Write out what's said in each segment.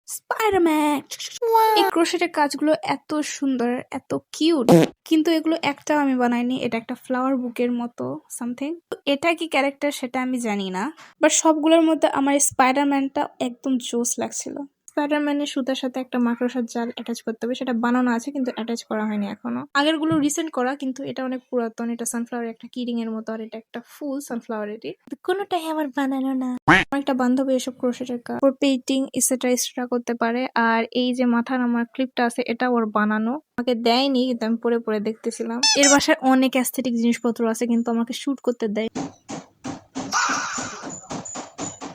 Spiderman. এই ক্রোশেটের কাজগুলো এত সুন্দর, এত কিউট, কিন্তু এগুলো একটাও আমি বানাইনি। এটা একটা ফ্লাওয়ার বুকের মতো সামথিং। এটা কি ক্যারেক্টার সেটা আমি জানি না, বাট সবগুলোর মধ্যে আমার স্পাইডারম্যানটা একদম জোস লাগছিল। স্পাইডারম্যানের সুতার সাথে একটা মাকড়সার জাল অ্যাটাচ করতে হবে, সেটা বানানো আছে কিন্তু অ্যাটাচ করা হয়নি এখনো। আগের গুলো রিসেন্ট করা, কিন্তু এটা অনেক পুরাতন। এটা সানফ্লাওয়ার একটা কিরিং এর মতো, আর এটা একটা ফুল সানফ্লাওয়ারেরই। কোনোটাই আমার বানানো না। আমার একটা বান্ধবী এসব ক্রোশেটের কাজ, ওর পেইন্টিং এক্সেট্রা করতে পারে। আর এই যে মাথার আমার ক্লিপটা আছে, এটা ওর বানানো, আমাকে দেয়নি, কিন্তু আমি পরে পরে দেখতেছিলাম। এর বাসায় অনেক অ্যাস্থেটিক জিনিসপত্র আছে, কিন্তু আমাকে শুট করতে দেয়।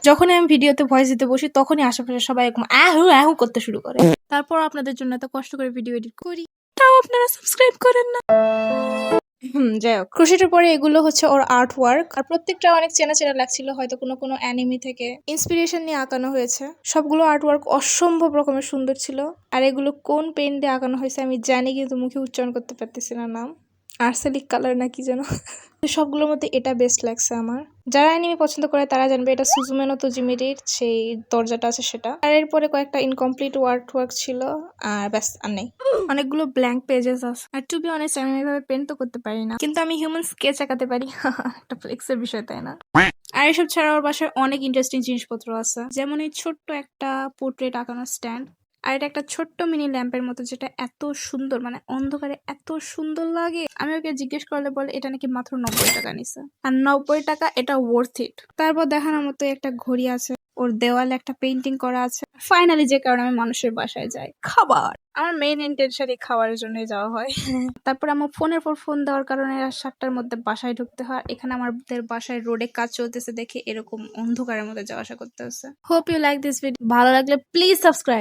যখনই আমি ভিডিওতে ভয়েস দিতে বসি, তখনই আশেপাশে সবাই এরকম আহু আহু করতে শুরু করে। তারপর আপনাদের জন্য এত কষ্ট করে ভিডিও এডিট করি, তাও আপনারা সাবস্ক্রাইব করেন না। যাই হোক, ক্রোশেটের পরে এগুলো হচ্ছে ওর আর্ট ওয়ার্ক, আর প্রত্যেকটা অনেক চেনা চেনা লাগছিল, হয়তো কোনো কোনো অ্যানিমি থেকে ইন্সপিরেশন নিয়ে আঁকানো হয়েছে। সবগুলো আর্ট ওয়ার্ক অসম্ভব রকমের সুন্দর ছিল। আর এগুলো কোন পেন দিয়ে আঁকানো হয়েছে আমি জানি, কিন্তু মুখে উচ্চারণ করতে পারতেছি না নাম। আর্সেলিক কালার না কি যেন। সবগুলোর মধ্যে এটা বেস্ট লাগছে আমার। যারা অ্যানিমে পছন্দ করে তারা জানবে এটা সুজুমে নো তোজিমিরির সেই দরজাটা আছে সেটা। আর এরপরে কয়েকটা ইনকমপ্লিট ওয়ার্ক ছিল, আর ব্যাস আর নেই। অনেকগুলো ব্ল্যাঙ্ক পেজেস আছে। আর টু বি অনেস্ট, আমি এভাবে পেন তো করতে পারি না, কিন্তু আমি হিউম্যান স্কেচ আঁকাতে পারি। একটা ফ্লেক্সের বিষয়, তাই না? আর এসব ছাড়া ওর বাসায় অনেক ইন্টারেস্টিং জিনিসপত্র আছে, যেমন এই ছোট্ট একটা পোর্ট্রেট আঁকানোর স্ট্যান্ড, আর এটা একটা ছোট্ট মিনি ল্যাম্পের মতো, যেটা এত সুন্দর, মানে অন্ধকারে এত সুন্দর লাগে। আমি ওকে জিজ্ঞেস করলে বলে এটা নাকি মাত্র 90 টাকা নিছে, আর 90 টাকা এটা ওয়ার্থ ইট। তারপর দেখানোর মতো একটা ঘড়ি আছে, ওর দেওয়ালে একটা পেইন্টিং করা আছে। ফাইনালি যে কারণে আমি মানুষের বাসায় যাই, খাবার। আমার মেইন ইন্টেনশনই খাওয়ার জন্যই যাওয়া হয়। তারপর আমার ফোনের পর ফোন দেওয়ার কারণে রাত 7টার মধ্যে বাসায় ঢুকতে হয়। এখানে আমাদের বাসায় রোডে কাজ চলতেছে দেখে এরকম অন্ধকারের মধ্যে যাওয়া আসা করতে হচ্ছে। Hope you like this video. ভালো লাগলে প্লিজ সাবস্ক্রাইব।